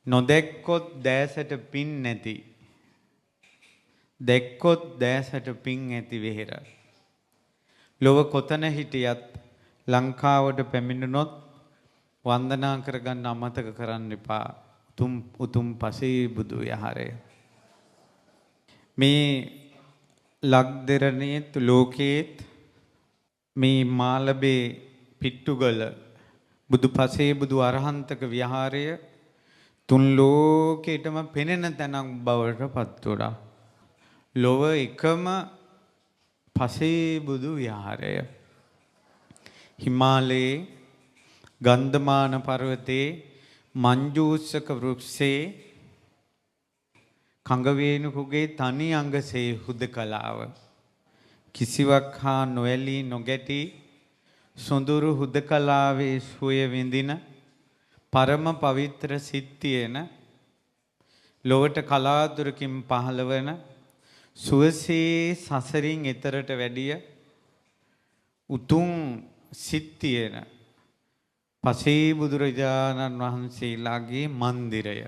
නොදැක්කොත් දෑසට පින් නැති. දැක්කොත් දෑසට පින් ඇති වෙහෙර. ලොව කොතන හිටියත් ලංකාවට පැමිණුනොත් වන්දනා කරගන්න අමතක කරන්න එපා. උතුම් පසේ බුදු විහාරය. මේ ලක්දෙරණේත් ලෝකේත් මේ මාලබේ පිට්ටුගල බුදු පසේ බුදු අරහන්තක විහාරය තුන් ලෝකෙටම පෙනෙන තැනක් බවට පත් වුණා. ලොව එකම පසේ බුදු විහාරය. හිමාලයේ ගන්ධමාන පර්වතයේ මංජූසක වෘක්ෂයේ කඟවේනුකුගේ තනි අංගසේ හුදකලාව කිසිවක් හා නොඇලී නොගැටි සොඳුරු හුදකලාවේ සුවය විඳින පරම පවිත්‍ර සිත් තියෙන ලොවට කලාතුරකින් පහළවන සුවසේ සසරින් එතරට වැඩිය උතුම් සිත් තියෙන පසේ බුදුරජාණන් වහන්සේලාගේ මන්දිරය